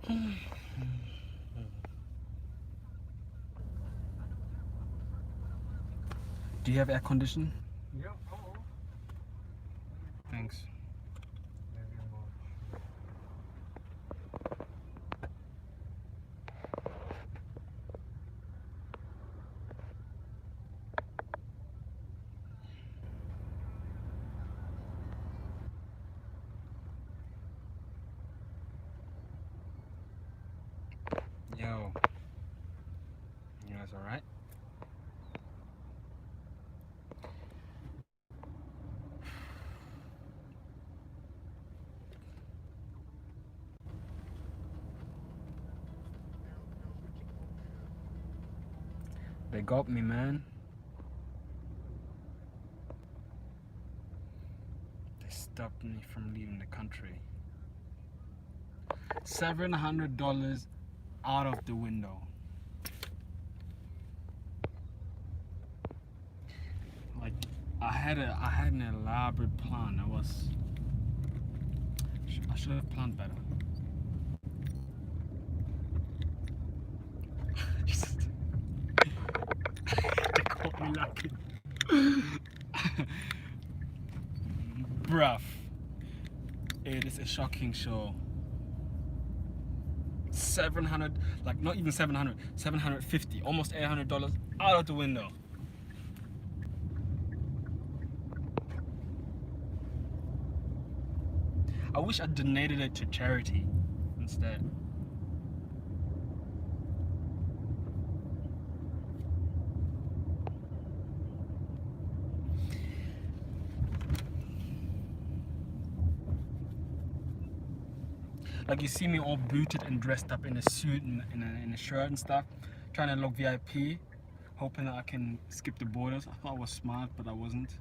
Do you have air conditioning? Yeah. Oh. Thanks. Maybe more. Yo. You guys alright? They got me, man. They stopped me from leaving the country. $700 out of the window. Like I had an elaborate plan. I should have planned better. Just they caught me lacking. Bruv, it is a shocking show. 700, like not even 700, 750, almost $800 out of the window. I wish I donated it to charity instead. Like you see me all booted and dressed up in a suit and in a shirt and stuff, trying to look VIP, hoping that I can skip the borders. I thought I was smart, but I wasn't.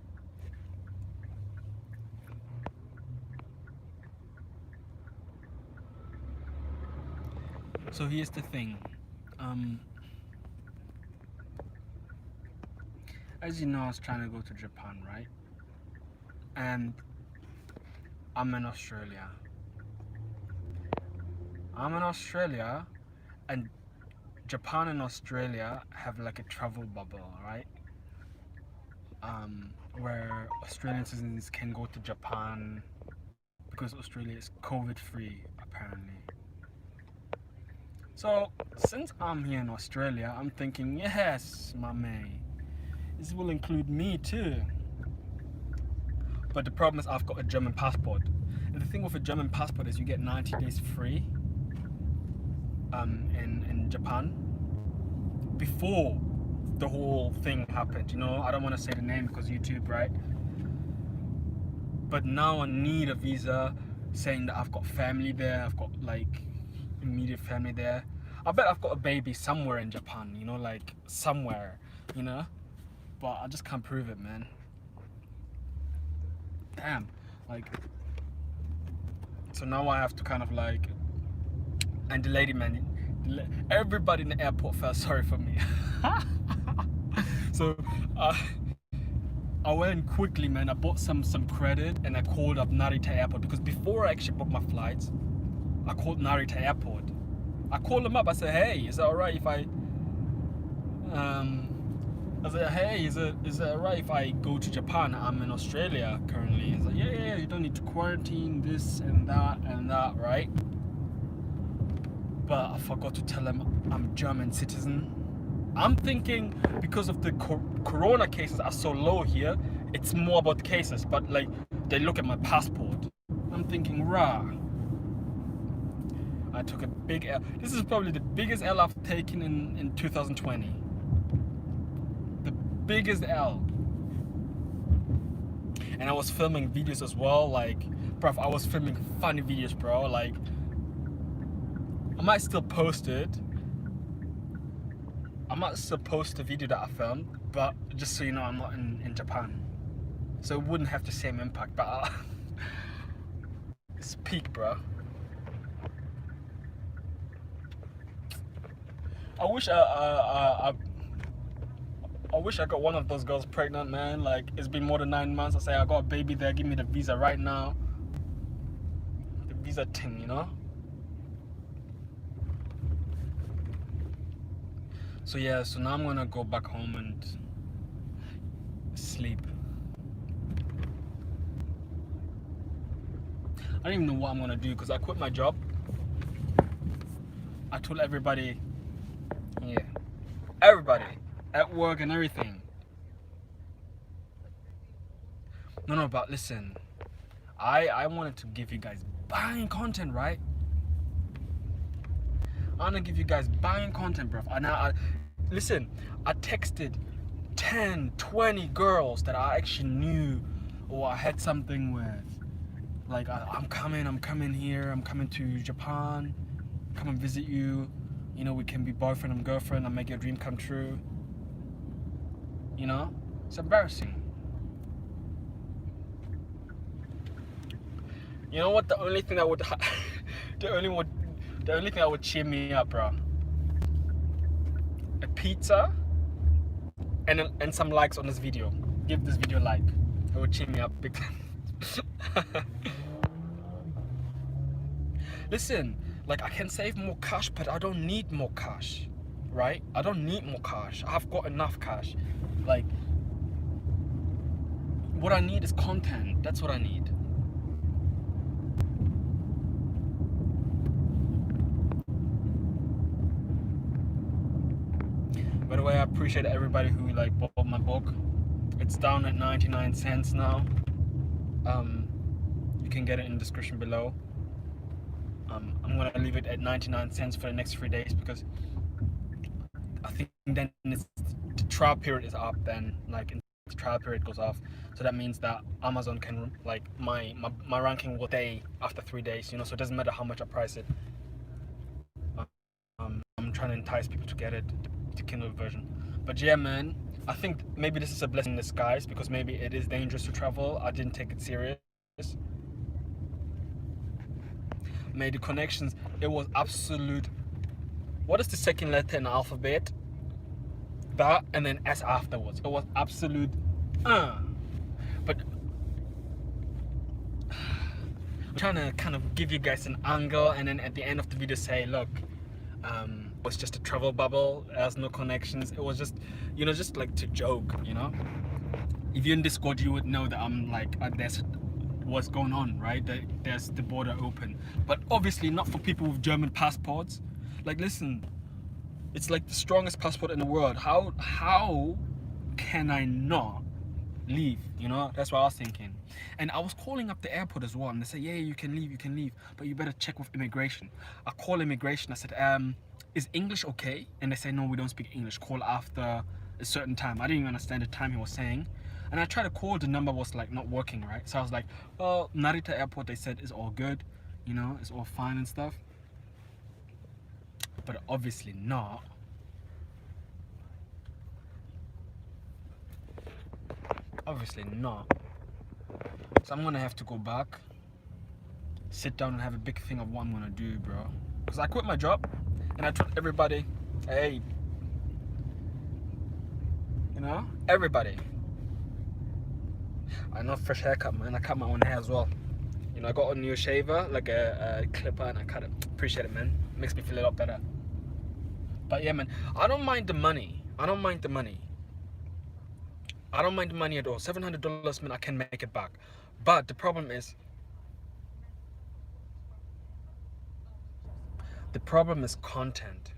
So here's the thing. As you know, I was trying to go to Japan, right? And I'm in Australia. And Japan and Australia have like a travel bubble, right? Where Australian citizens can go to Japan because Australia is COVID-free, apparently. So since I'm here in Australia, I'm thinking, yes, my man, this will include me too. But the problem is I've got a German passport. And the thing with a German passport is you get 90 days free in Japan before the whole thing happened. You know, I don't want to say the name because YouTube, right? But now I need a visa saying that I've got family there, I've got like immediate family there. I bet I've got a baby somewhere in Japan, you know, like somewhere, you know? But I just can't prove it, man. Damn, like, so now I have to kind of like, and the lady, man, everybody in the airport felt sorry for me. So I went quickly, man. I bought some credit and I called up Narita Airport because before I actually booked my flights, I called Narita Airport. I called them up. I said, "Hey, is it alright if I said, hey, is it alright if I go to Japan? I'm in Australia currently." He's like, yeah, you don't need to quarantine this and that, right? But I forgot to tell them I'm German citizen. I'm thinking because of the corona cases are so low here, it's more about cases, but like they look at my passport. I'm thinking, rah. I took a big L. This is probably the biggest L I've taken in 2020. The biggest L. And I was filming videos as well, like, bruv, I was filming funny videos, bro. Like, I might still post it. I might still post the video that I filmed, but just so you know, I'm not in Japan. So it wouldn't have the same impact, but it's peak, bro. I wish I wish I got one of those girls pregnant, man. Like, it's been more than 9 months. I say I got a baby there, give me the visa right now. The visa thing, you know? So yeah, so now I'm gonna go back home and sleep. I don't even know what I'm gonna do because I quit my job. I told everybody, yeah, everybody at work and everything. No, but listen, I wanted to give you guys buying content, right? I want to give you guys buying content, bro. And listen, I texted 10, 20 girls that I actually knew or I had something with. Like, I'm coming here, I'm coming to Japan, come and visit you. You know, we can be boyfriend and girlfriend and make your dream come true. You know? It's embarrassing. You know what? The only thing that would, the only thing that would cheer me up, bro. A pizza and some likes on this video. Give this video a like. It would cheer me up big time. Listen, like I can save more cash, but I don't need more cash, right? I don't need more cash. I've got enough cash. Like, what I need is content. That's what I need. By the way, I appreciate everybody who like bought my book. It's down at 99 cents now. You can get it in the description below. I'm gonna leave it at 99 cents for the next 3 days because I think then the trial period is up. Then like the trial period goes off, so that means that Amazon can like my ranking will stay after 3 days. You know, so it doesn't matter how much I price it. I'm trying to entice people to get it, the Kindle version. But yeah, man, I think maybe this is a blessing in disguise because maybe it is dangerous to travel. I didn't take it serious. Made the connections. It was absolute. What is the second letter in the alphabet? That and then S afterwards. It was absolute. But I'm trying to kind of give you guys an angle, and then at the end of the video say, look, it was just a travel bubble. There's no connections. It was just, you know, just like to joke, you know. If you're in Discord, you would know that I'm like, there's what's going on, right? There's the border open, but obviously not for people with German passports. Like, listen, it's like the strongest passport in the world. How can I not leave? You know, that's what I was thinking. And I was calling up the airport as well, and they said, yeah, you can leave, but you better check with immigration. I call immigration. I said, is English okay? And they say, no, we don't speak English. Call after a certain time. I didn't even understand the time he was saying. And I tried to call, the number was like not working, right? So I was like, well, Narita airport, they said is all good, you know, it's all fine and stuff. But obviously not. Obviously not. So I'm gonna have to go back, sit down and have a big thing of what I'm gonna do, bro. Because I quit my job and I told everybody, hey, you know, everybody. I know, fresh haircut, man. I cut my own hair as well. You know, I got a new shaver, like a clipper, and I cut it. Appreciate it, man. Makes me feel a lot better. But yeah, man, I don't mind the money. I don't mind the money. I don't mind the money at all. $700, man, I can make it back. But the problem is content.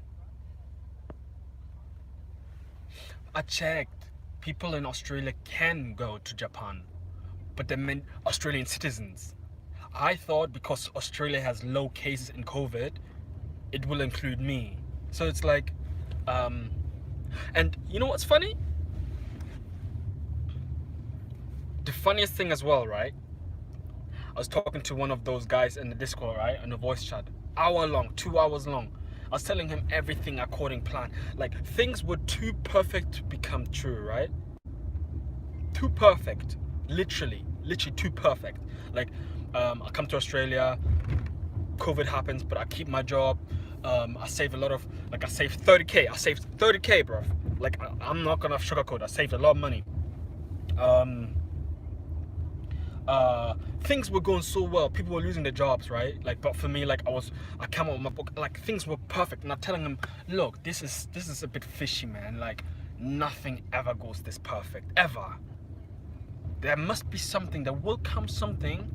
I checked. People in Australia can go to Japan, but they meant Australian citizens. I thought because Australia has low cases in COVID, it will include me. So it's like, and you know what's funny? The funniest thing as well, right? I was talking to one of those guys in the Discord, right? On the voice chat. Hour long, 2 hours long. I was telling him everything according plan. Like, things were too perfect to become true, right? Too perfect. Literally too perfect. Like, I come to Australia, COVID happens, but I keep my job. I save a lot of, like, I saved 30K. I saved 30K, bro. Like, I'm not gonna sugarcoat. I saved a lot of money. things were going so well. People were losing their jobs, right? Like, but for me, like I came out with my book, like things were perfect, and I'm telling them, look, this is a bit fishy, man. Like, nothing ever goes this perfect, ever. There must be something. There will come something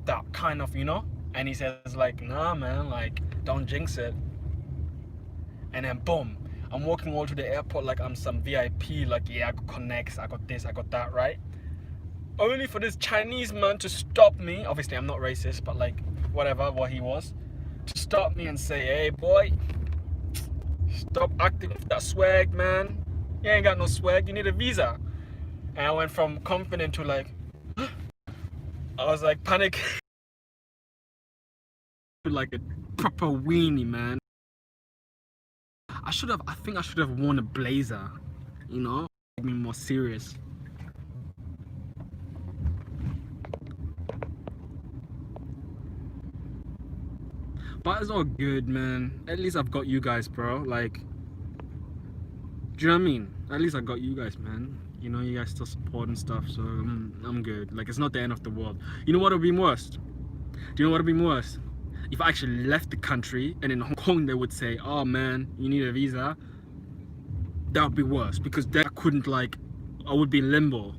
that kind of, And he says like, nah, man, like, don't jinx it. And then boom, I'm walking all to the airport like I'm some VIP. Like, yeah, I got connects, I got this, I got that, right? Only for this Chinese man to stop me. Obviously, I'm not racist, but like, whatever, what he was, to stop me and say, hey, boy, stop acting with that swag, man. You ain't got no swag. You need a visa. And I went from confident to like, I was like panic. Like a proper weenie, man. I think I should have worn a blazer, make me more serious. But it's all good, man. At least I've got you guys, bro. Like, do you know what I mean? At least I got you guys, man. You guys still support and stuff, so I'm good. Like, it's not the end of the world. You know what would be worst? Do you know what would be worst? If I actually left the country and in Hong Kong they would say, oh man, you need a visa. That would be worse, because then I couldn't, like, I would be in limbo,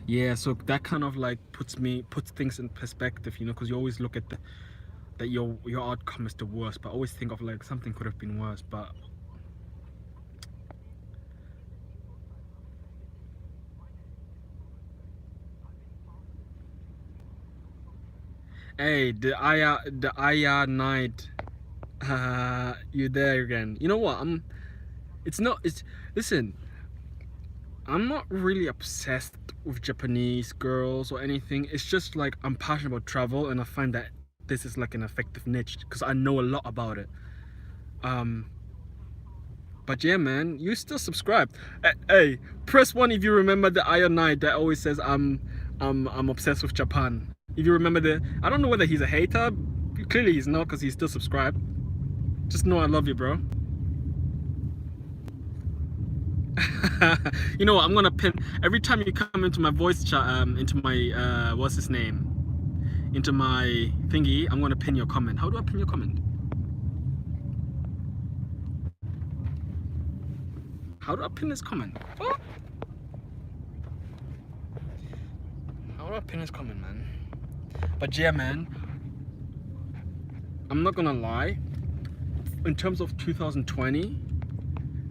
Yeah, so that kind of like puts things in perspective, because you always look at that your outcome is the worst, but I always think of like something could have been worse. But hey, the Aya night, you're there again. You know what? Listen, I'm not really obsessed with Japanese girls or anything. It's just like I'm passionate about travel, and I find that this is like an effective niche because I know a lot about it. But yeah, man, you still subscribe. Hey, press 1 if you remember the Iron Knight that always says I'm obsessed with Japan. If you remember I don't know whether he's a hater. Clearly he's not, because he's still subscribed. Just know I love you, bro. You know what? I'm gonna pin every time you come into my voice chat, into my what's his name, into my thingy. I'm gonna pin your comment. How do I pin your comment? How do I pin this comment? What? How do I pin this comment, man? But yeah, man, I'm not gonna lie. In terms of 2020,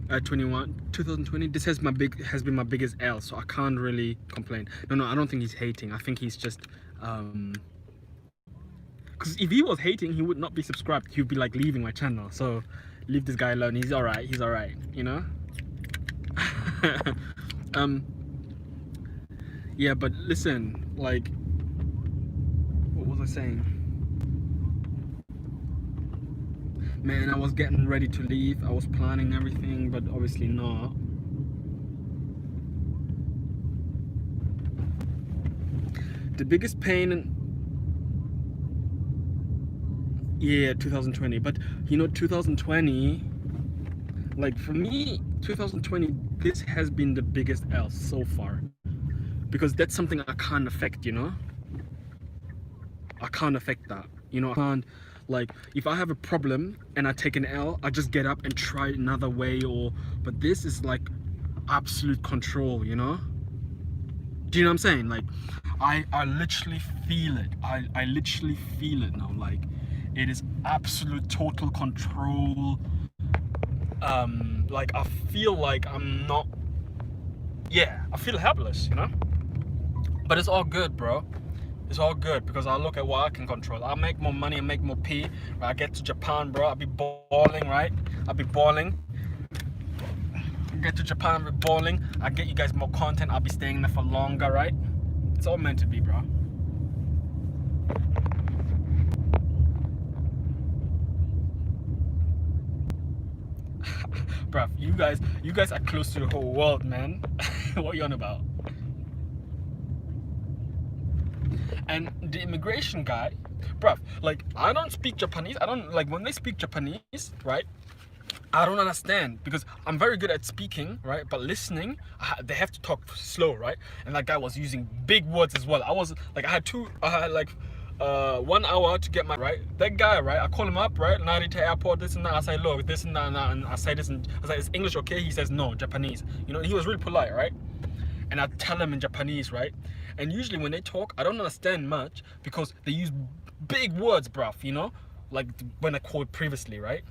2020, this has been my biggest L, so I can't really complain. No, I don't think he's hating. I think he's just because if he was hating, he would not be subscribed. He would be like leaving my channel. So leave this guy alone. He's alright. He's alright. Yeah, but listen, like, what was I saying? Man, I was getting ready to leave. I was planning everything, but obviously not. The biggest pain, yeah, 2020. But 2020, like for me, 2020, this has been the biggest L so far, because that's something I can't affect. I can't affect that. I can't, like, if I have a problem and I take an L, I just get up and try another way. But this is like absolute control. Do you know what I'm saying? Like, I literally feel it. I literally feel it now. Like, it is absolute total control. Like, I feel like I'm not, yeah, I feel helpless, but it's all good, bro. It's all good, because I look at what I can control. I'll make more money and make more pee. When I get to Japan, bro, I'll be balling, right? I'll be balling. Get to Japan, I'll be balling. I'll get you guys more content. I'll be staying there for longer, right? It's all meant to be, bro. Bruv, you guys are close to the whole world, man. What are you on about? And the immigration guy, bruv, like, I don't speak Japanese. I don't, like, when they speak Japanese, right? I don't understand because I'm very good at speaking, right? But listening, they have to talk slow, right? And that guy was using big words as well. I had like 1 hour to get my, right? That guy, right? I call him up, right? Now to airport, this and that. I say, look, this and that, and I say this, and I was like, is English okay? He says, no, Japanese. You know, he was really polite, right? And I tell him in Japanese, right? And usually when they talk, I don't understand much because they use big words, bruv, you know? Like when I called previously, right?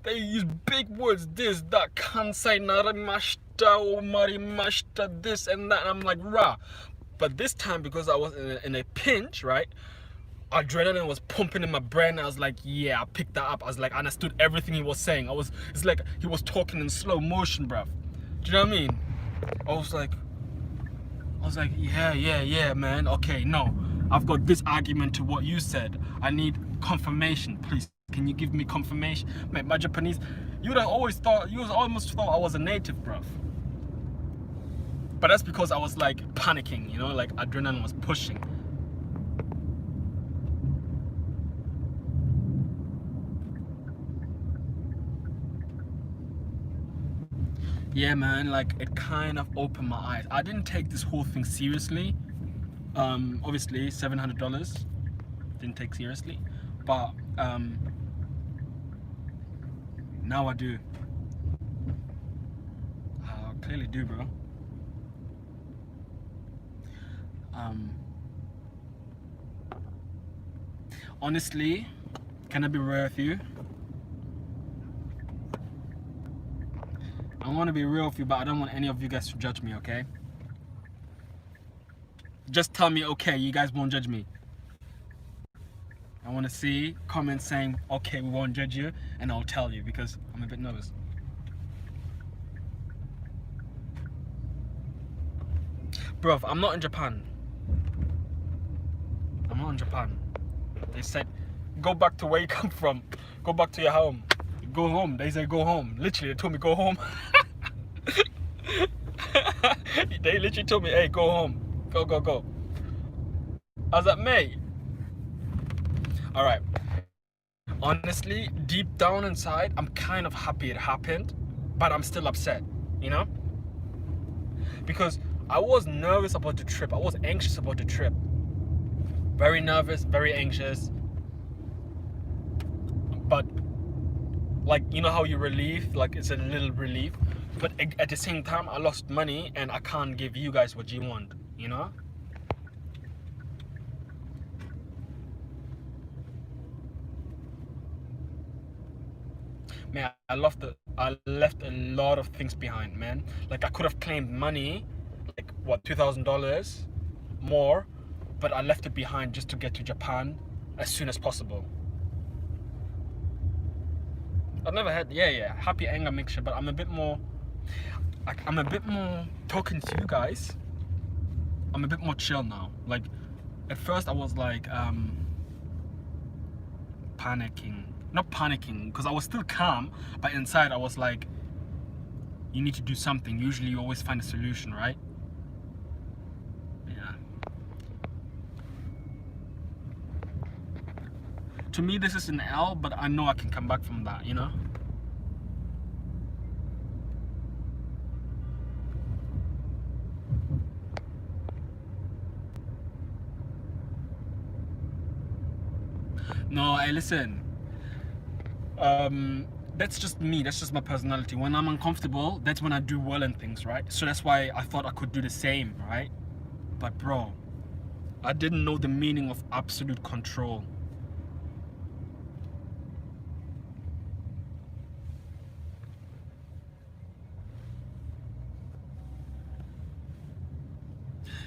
They use big words, this, that, kansai, narimashita, omarimashita, this and that. And I'm like, rah. But this time, because I was in a pinch, right? Adrenaline was pumping in my brain. I was like, yeah, I picked that up. I was like, I understood everything he was saying. It's like he was talking in slow motion, bruv. Do you know what I mean? I was like, yeah, man. Okay, no. I've got this argument to what you said. I need confirmation, please. Can you give me confirmation? Mate, my Japanese, you almost thought I was a native, bruv. But that's because I was like panicking, you know, like adrenaline was pushing. Yeah, man, like it kind of opened my eyes. I didn't take this whole thing seriously. Obviously, $700 didn't take seriously, but now I do. I clearly do, bro. Honestly, can I be real with you? I want to be real with you, but I don't want any of you guys to judge me, okay? Just tell me, okay, you guys won't judge me. I want to see comments saying, okay, we won't judge you, and I'll tell you because I'm a bit nervous. Bruv, I'm not in Japan. I'm not in Japan. They said, go back to where you come from. Go back to your home. Go home. They say go home. Literally, they told me go home. They literally told me, hey, go home. Go, go, go. I was like, mate. Alright. Honestly, deep down inside, I'm kind of happy it happened, but I'm still upset, you know? Because I was nervous about the trip. I was anxious about the trip. Very nervous, very anxious. But, like, you know how you relieve? Like, it's a little relief. But at the same time, I lost money and I can't give you guys what you want, you know? Man, I left a lot of things behind, man. Like, I could have claimed money, like, what, $2,000 more, but I left it behind just to get to Japan as soon as possible. I've never had, yeah, happy anger mixture, but I'm a bit more, like, talking to you guys, I'm a bit more chill now. Like, at first I was like, panicking. Not panicking, because I was still calm, but inside I was like, you need to do something. Usually you always find a solution, right? Yeah. To me, this is an L, but I know I can come back from that, you know? No, hey, listen. That's just me. That's just my personality. When I'm uncomfortable, that's when I do well in things, right? So that's why I thought I could do the same, right? But bro, I didn't know the meaning of absolute control.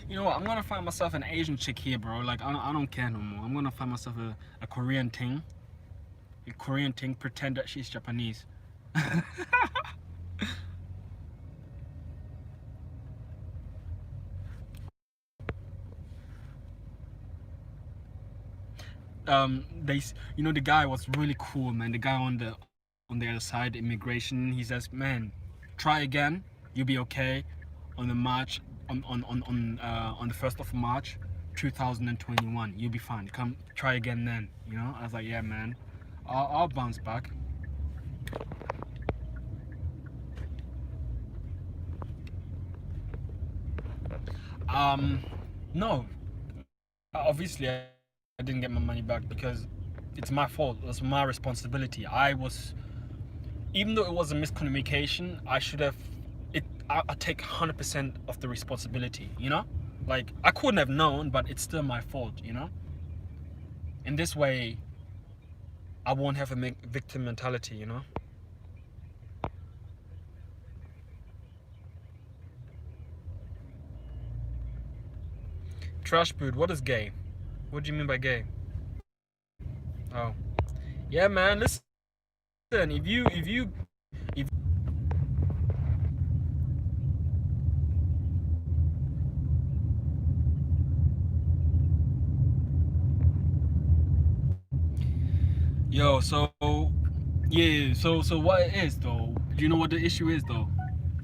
You know what? I'm gonna find myself an Asian chick here, bro. Like, I don't care no more. I'm gonna find myself a Korean thing. A Korean thing, pretend that she's Japanese. You know, the guy was really cool, man. The guy on the other side, immigration, he says, man, try again, you'll be okay on the March, on the 1st of March. 2021. You'll be fine. Come try again then. You know? I was like, yeah, man. I'll bounce back. No. Obviously, I didn't get my money back because it's my fault. It's my responsibility. Even though it was a miscommunication, I should have. I take 100% of the responsibility. You know, like I couldn't have known, but it's still my fault. You know. In this way, I won't have a victim mentality. You know. Trash food. What is gay? What do you mean by gay? Oh, yeah, man. Listen, if yo, so yeah, so what it is though? Do you know what the issue is though?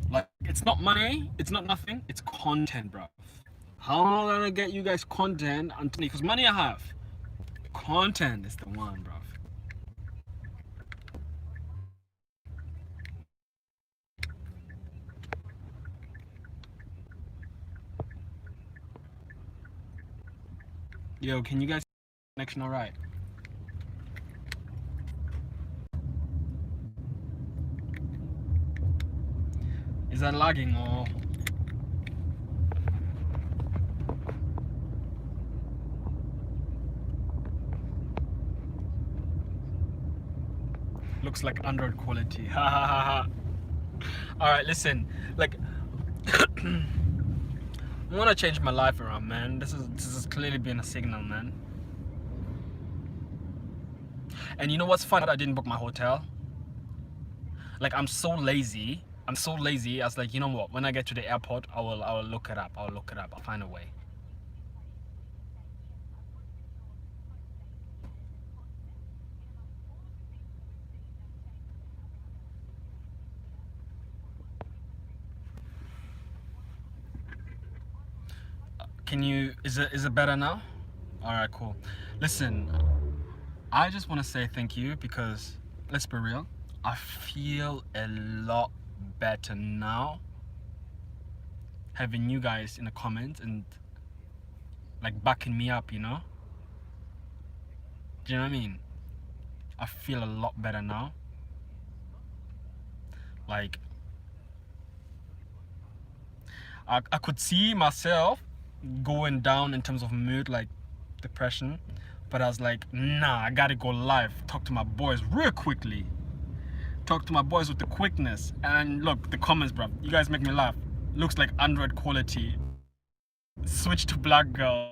Like, it's not money, it's not nothing, it's content, bro. How am I gonna get you guys content until because money I have? Content is the one, bro. Yo, can you guys connection alright? Is that lagging or looks like Android quality? Ha ha ha ha. Alright, listen, like I wanna change my life around, man. This has clearly been a signal, man. And you know what's fun? I didn't book my hotel. Like I'm so lazy. I was like, you know what? When I get to the airport, I will look it up. I'll find a way. Can you? Is it better now? All right, cool. Listen, I just want to say thank you because let's be real. I feel a lot better now having you guys in the comments and like backing me up, you know? Do you know what I mean? I feel a lot better now. Like I could see myself going down in terms of mood, like depression, but I was like, nah, I gotta go live, talk to my boys real quickly, talk to my boys with the quickness. And look, the comments, bro, you guys make me laugh. Looks like Android quality. Switch to black girls.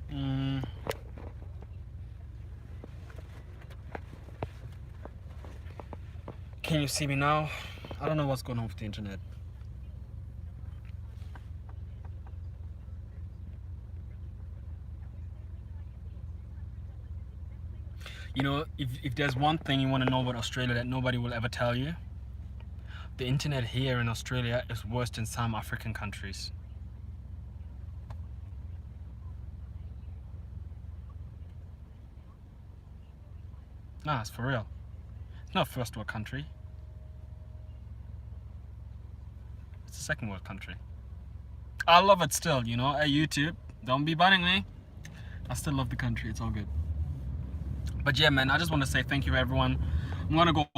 mm. Can you see me now? I don't know what's going on with the internet. You know, if there's one thing you want to know about Australia that nobody will ever tell you, the internet here in Australia is worse than some African countries. Nah, it's for real. It's not a first world country. It's a second world country. I love it still, you know. Hey, YouTube, don't be banning me. I still love the country. It's all good. But yeah, man, I just want to say thank you, everyone. I'm gonna go